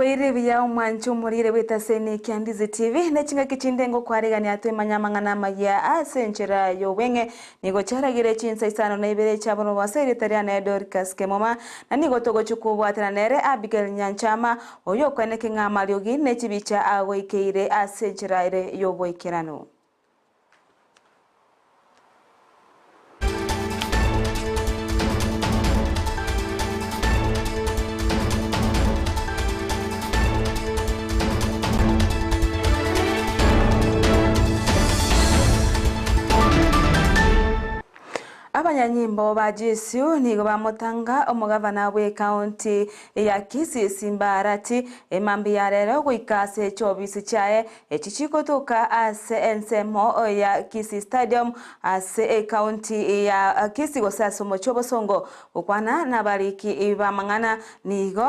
Kwere vya umwancho murire wita sene kia Ndizi TV nechinga kichindengo kwarigania atwe manyamangana Amayia asenchera yowenge nigo charagire Chinsa Isano na Ibere chabono waseri tariana Dorcas Kemuma na nigo togo chukubwatira nere Abigail Nyanchama oyo kweneke ngamaliogi nechibicha agoikeire asenchera ire yoboikirano. Abanyanyimbo ba Gusii nigo bamutanga omugavana we county ya Kisii simbarati emambi ya rero gwikase chobisi chae echichikotoka ase ensemo ya Kisii Stadium ase county ya Kisii gosasomo chobosongo ukwana nabariki bamangana nigo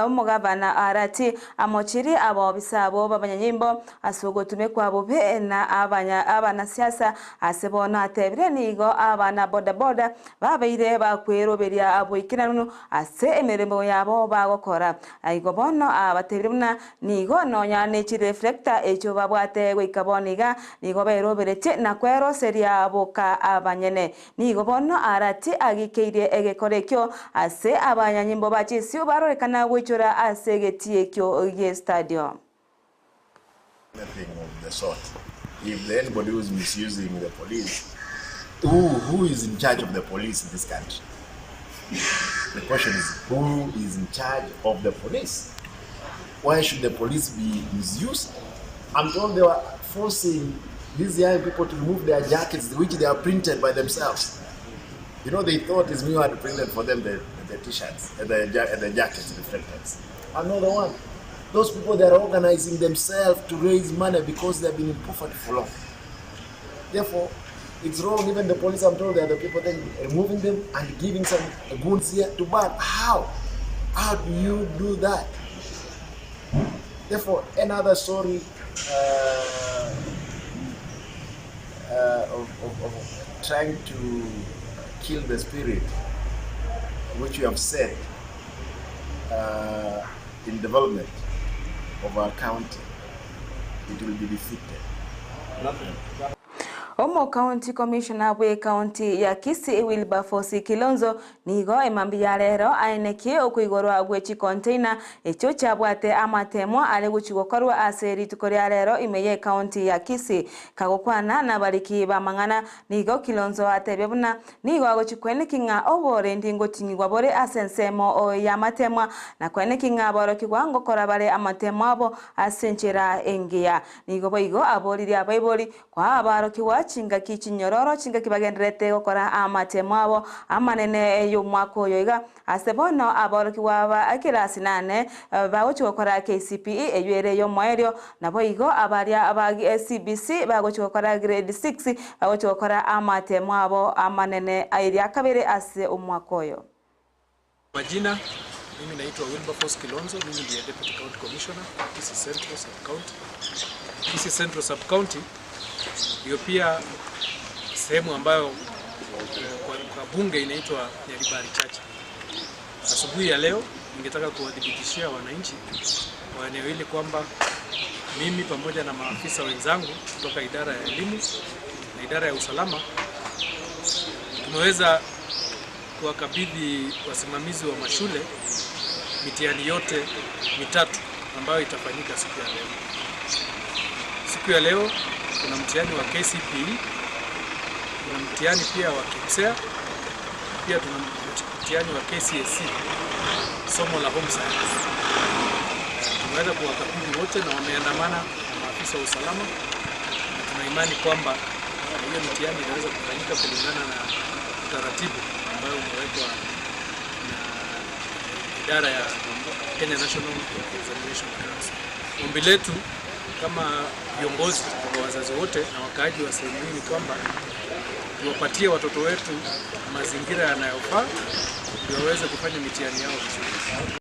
omugavana arati amochiri abobisabo babanyanyimbo asugotume kwabo be na abana siasa asebona atebire nigo abana boda boda babaire bakweroberia aboikirano ase emeremo yabo bagokora aigo bono abatebiruna nigo nonya nechi reflector echo babwate gwikaboniga nigo beroberete na kwero seria aboka abanyene nigo bono arati agikeirie egekorekyo ase abanyanyimbo ba Gusii barorekana gwichora ase getiekyo ye stadium. Nothing of the sort. If anybody who is misusing the police, who is in charge of the police in this country? The question is, who is in charge of the police? Why should the police be misused? I'm told they were forcing these young people to remove their jackets, which they are printed by themselves. You know, they thought it's me who had printed for them the t-shirts and the jackets, the reflectors. Another one. Those people, they are organizing themselves to raise money because they've been in poverty for long. Therefore, it's wrong. Even the police, I'm told, they are the people then removing them and giving some goons here to ban. How? How do you do that? Therefore, another story of trying to kill the spirit, which you have said in development of our county, it will be defeated. Nothing. Omo County Commissioner we County ya Kisii Wilberforce Kilonzo nigo emambi ya rero aineki okuigorwa gwechi container echo chabwate amatemo ale guchigokorwa aseri tukoria rero imeye County ya Kisii kagokwana na bariki bamangana nigo Kilonzo atebebuna nigo agochikweneki nga obore ndingo tingigwa bore asensemo ya matemwa na kweneki nga boro kigwango korabare amatemo abo asenchera engia nigo boigo aboriri abaibori kwa abaro kiwa chinga kichinyororo chinga kibagenderete gukora amatemo abo amanene yo mwako yoiga asebono aboroki waba akirasi nane bagochi gukora KCPE eyere yo mwerio nabo igo abaria abagi SCBC bagochi gukora grade 6 bagochi gukora amatemo abo amanene airi akabere ase umwako yo. Majina mimi naitwa Wilberforce Kilonzo, mimi ndiye Deputy County Commissioner Kisii Central Sub-County. Kisii Central Sub-County hiyo pia sehemu ambayo kwa bunge inaitwa Ibere chache. Asubuhi ya leo ningetaka kuwadhibitishia wananchi wa eneo hili kwamba mimi pamoja na maafisa wenzangu kutoka idara ya elimu na idara ya usalama tumeweza kuwakabidhi wasimamizi wa mashule mitihani yote mitatu ambayo itafanyika siku ya leo. Siku ya leo kuna mtihani wa KCPE, kuna mtihani pia wa Chinsa, pia tuna mtihani wa KCSE, somo la home science. Tumeweza kuwakabidhi wote na wameandamana na maafisa wa usalama, na tuna imani kwamba hiyo mtihani inaweza kufanyika kulingana na utaratibu ambayo umewekwa na idara ya Kenya National Examination Council. Ombi letu kama viongozi wa wazazi wote na wakaaji wa sehemu hii kwamba tuwapatie watoto wetu mazingira yanayofaa ili waweze kufanya mitihani yao vizuri.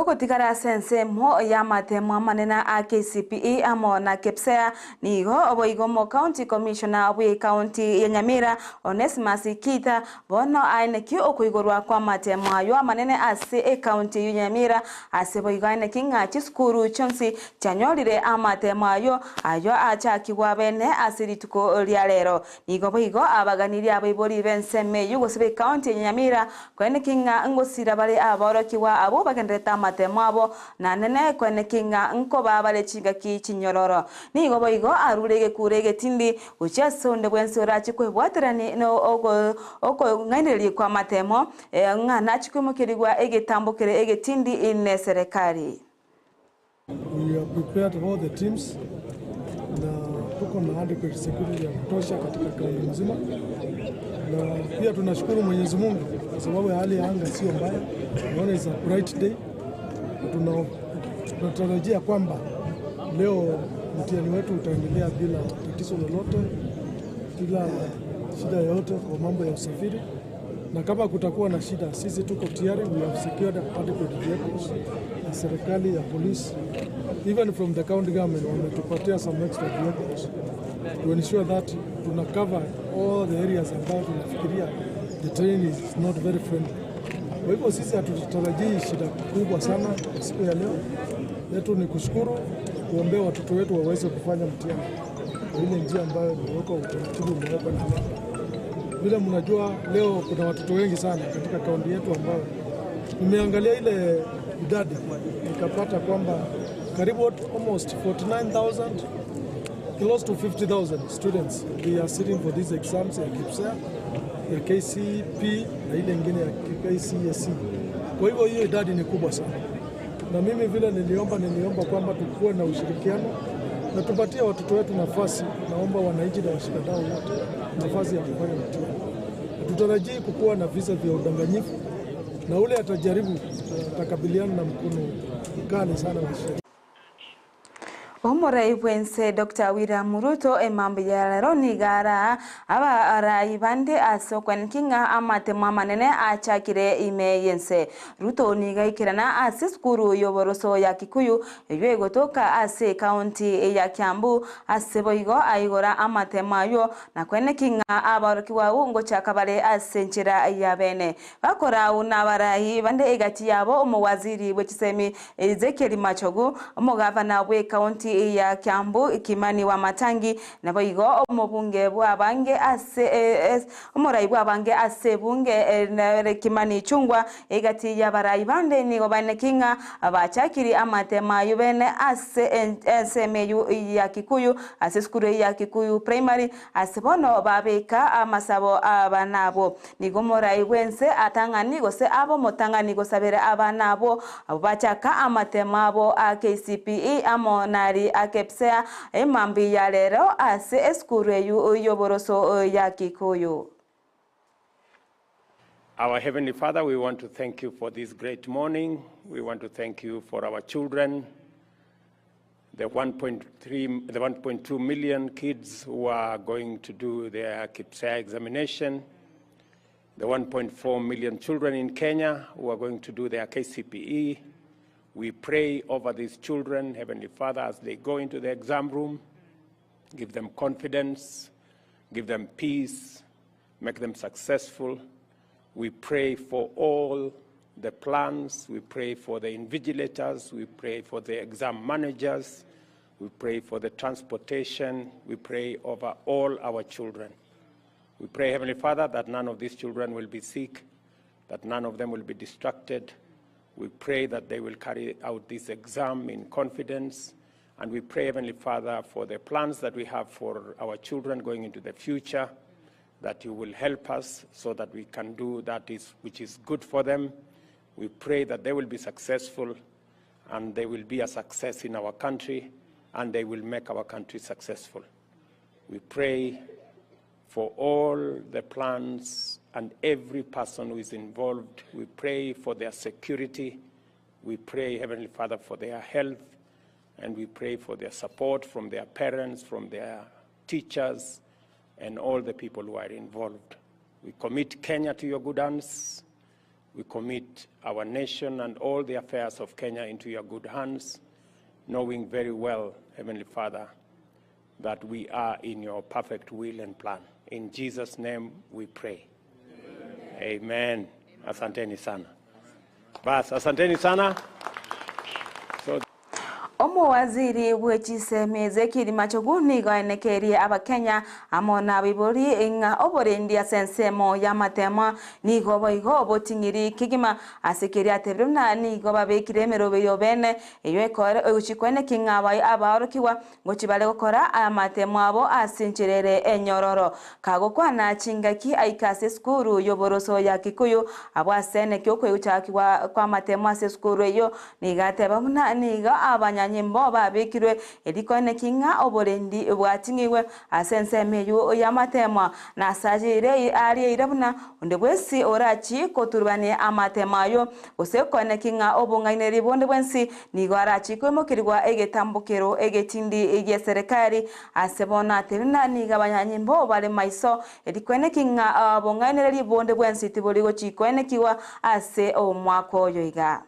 gutigara sense mo ya matemo manena a KCPE amo na kepsea nigo oboigo mo county commissioner we county ya Nyamira Onesmus Kita bono aine ki okuigorwa kwa matemo ayo manene ase e county ya Nyamira ase boigo aine kinga chiskuru chonsi chanyorire amatemo ayo acha kiwa bene asirituko lya lero nigo boigo abaganiri abaibori benseme yugo sibe county ya Nyamira kwene kinga ngosira bale aboro kiwa abo bagendeta matemo abo na nene kwene kinga nko babale chinga ki chinyororo nigo boigo arurege kurege tindi uchasonde bwensora chikwe bwaterani no oko ngaineli kwa matemo ngana chikwimukirigwa egetambukire egetindi ine serikali. We have prepared all the teams na tuko na adequate security ya kutosha katika kaunti nzima, na pia tunashukuru Mwenyezi Mungu kwa sababu ya hali ya anga sio mbaya. Naona is a bright day. Tunatarajia kwamba leo mtihani wetu utaendelea bila tatizo lolote, bila shida yoyote kwa mambo ya usafiri, na kama kutakuwa na shida sisi tuko tayari. We have secured adequate vehicles na serikali ya police, even from the county government wametupatia some extra vehicles to ensure that tuna cover all the areas ambayo tunafikiria the train is not very friendly. Kwa hivyo sisi hatutarajii shida kubwa sana siku ya leo. Yetu ni kushukuru, kuombea watoto wetu waweze kufanya mtihani kwa ile njia ambayo imewekwa, utaratibu umewekwa. Vile mnajua leo kuna watoto wengi sana katika kaunti yetu ambao nimeangalia ile idadi nikapata kwamba karibu almost 49,000, close to 50,000 students they are sitting for these exams ya KPSEA, ya KCP na ile nyingine ya KCSE. Kwa hivyo hiyo idadi ni kubwa sana, na mimi vile niliomba kwamba tukuwe na ushirikiano na tupatie watoto wetu nafasi. Naomba wananchi na washikadau wote nafasi ya kufanya mtihani. Tutarajii kukuwa na visa vya udanganyifu, na ule atajaribu atakabiliana na mkono mkali sana wa sheria. Omorai bwense Dr. William Ruto emambi ya lero nigara aba arai bande asokwen kinga amatemo manene achakire imeyense Ruto nigaikirana asiskuru yoboroso ya Kikuyu yego toka ase county ya Kiambu aseboigo aigora amatemo ayo na kwene kinga abarokiwa ungo chakabale asenchira ya bene bakora unabarai bande egati yabo omowaziri wechisemi Ezekiel Machogu omugavana we county ya Kiambu Kimani wa Matangi na boigo omubunge bwabange ase omorai bwabange ase bunge na Kimani Chungwa egati ya barayi bande nigo banekinga abachakiri amatema yubene ase meyu ya Kikuyu ase skuru ya Kikuyu primary ase bono babeka amasabo abanabo nigo morai wense atangani gose abo motangani gosabere abanabo abachaka amatema abo a KCPE amonari akepsea emambi ya lero ase eskuru yoboroso ya Kikuyu. Our Heavenly Father, we want to thank you for this great morning. We want to thank you for our children, the 1.2 million kids who are going to do their KPSEA examination, the 1.4 million children in Kenya who are going to do their KCPE. We pray over these children, Heavenly Father, as they go into the exam room, give them confidence, give them peace, make them successful. We pray for all the plans. We pray for the invigilators. We pray for the exam managers. We pray for the transportation. We pray over all our children. We pray, Heavenly Father, that none of these children will be sick, that none of them will be distracted. We pray that they will carry out this exam in confidence. And we pray, Heavenly Father, for the plans that we have for our children going into the future, that you will help us so that we can do that which is good for them. We pray that they will be successful and they will be a success in our country and they will make our country successful. We pray for all the plans and every person who is involved. We pray for their security. We pray, Heavenly Father, for their health, and we pray for their support from their parents, from their teachers, and all the people who are involved. We commit Kenya to your good hands. We commit our nation and all the affairs of Kenya into your good hands, knowing very well, Heavenly Father, that we are in your perfect will and plan. In Jesus' name we pray. Amen. Asanteni sana. Bas, asanteni sana. Waziri wechisemeze kirima choguni gaenekeri abakenya amona bibori inga oborendi asensemo yamatema nigo boigo botingiri kigima asikiri atebruna nigo babekire merobero bene eyekore uchikwene kingabai abarokiwa gochibale gukora amatemo abo asincherere enyororo kagokwana chingaki aikase skuru yoboroso ya Kikuyu abwasene kyokwe uchakiwa kwa matemo ase skuru eyo nigateba muna niga abanyanyimbo babekirwe elikone kinga oborendi bwatingiwe asensemeyo yamatema na sajire ari irabuna onde bwesi orachi koturbane amatemayo osekone kinga obungaineri bonde bwensi nigwarachi kwemokirwa egetambukero egetindi ege serikali asebona tebina nigabanyanyimbo bale maiso elikone kinga abungaineri bonde bwensi tiboligo chikwene kiwa ase omwako yoiga.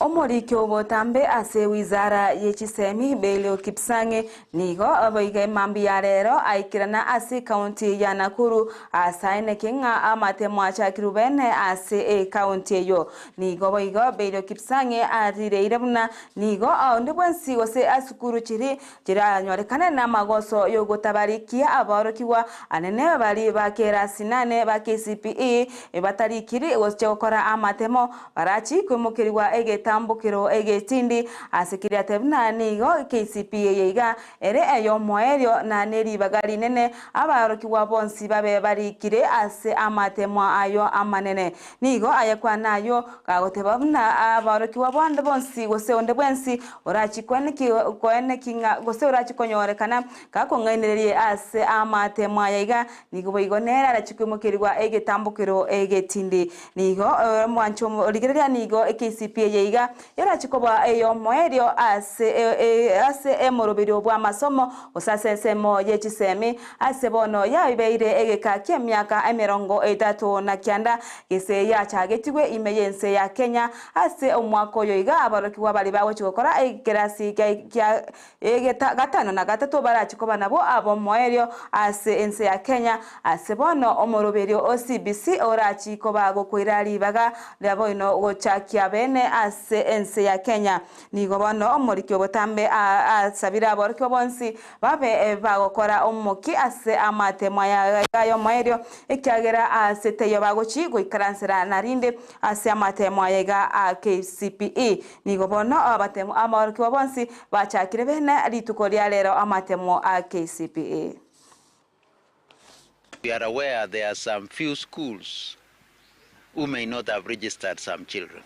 Omorikyo botambe ase wizara yechisemi Belio Kipsange nigo aboige mambi yarero aikirana ase county ya Nakuru asaine kinga amatemo achakirubene ase county yo nigo boigo Belio Kipsange arire irabuna nigo ndibwensi ose asukuru chiri nyorekane na magoso yo gotabarikia aborokiwa anene bali bakera sinane ba KCPE batarikiri ose gukora amatemo barachi kwimukirwa tambukiro egetindi asikiri atebna nigo KCPE yiga ere eyo moerio na neri bagali nene abarokiwa bonsi babe barikire ase amatemo ayo amanene nigo ayakwa nayo kagotebabna abarokiwa bonde bonsi gose onde bwensi orachi kwene kinga gose orachi konyorekana kakongainererie ase amatemo yiga nigo boigonera arachikwimukirwa egetambukiro egetindi nigo mwancho ligereria nigo KCPE yiga yara chikoba eyo moerio ase emorobirio bwa masomo osasensemo yechisemi ase bono yabeire egeka kyemyaka 39 gese yachagetigwe imeyense ya Kenya ase omwako yoiga abarokiwa bali bawe chikokora egerasi kya gatano na gatatu barachikoba nabo abo moerio ase ense ya Kenya ase bono omorobirio OCBC orachikoba gokwirali baga labo ino gochakia bene ase ense ya Kenya nigo bono omorikyo botambe asabira aborikyo bonsi babe bagokora omoki ase amatemo yayo moerio ekyagera ase teyo bagochi goikaransera narinde ase amatemo yaga KCPE nigo bono abatemo aborikyo bonsi bachakire bene rituko lya lero amatemo KCPE. We are aware there are some few schools who may not have registered some children.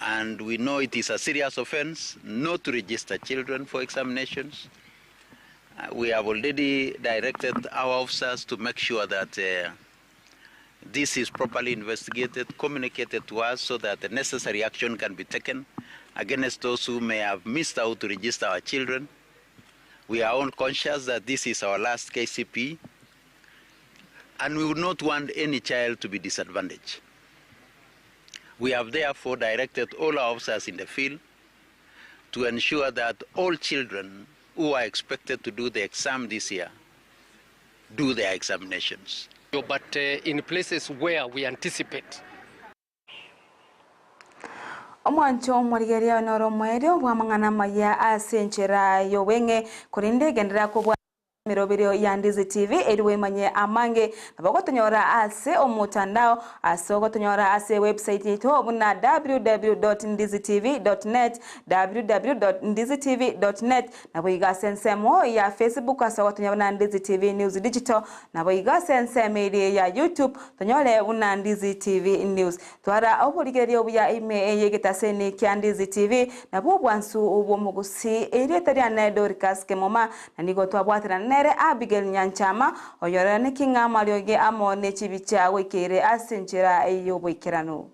And we know it is a serious offense not to register children for examinations. We have already directed our officers to make sure that this is properly investigated, communicated to us so that the necessary action can be taken against those who may have missed out to register our children. We are all conscious that this is our last KCP, and we would not want any child to be disadvantaged. We have therefore directed all our officers in the field to ensure that all children who are expected to do the exam this year do their examinations. But in places where we anticipate. Omwancho morigeria noro moerio bwa mangana maya asenchera yowenge kurinde gendera ko Mirobirio ya Ndizi TV edwe manye amange nabagotonyora ase omutandao asogotonyora ase website yetu obuna www.ndizitv.net www.ndizitv.net naboiga sensemo ya Facebook asogotonyora Ndizi TV News Digital naboiga senseme ya YouTube tonyole una Ndizi TV News twara oburigerio bya ime yegetaseni kya Ndizi TV nabubwansu ubumugusi erietariane Dorcas Kemuma nanigo twabwatira nere Abigail Nyanchama oyorane kinga marioge amone chibicha wekere asinchira eyobwikirano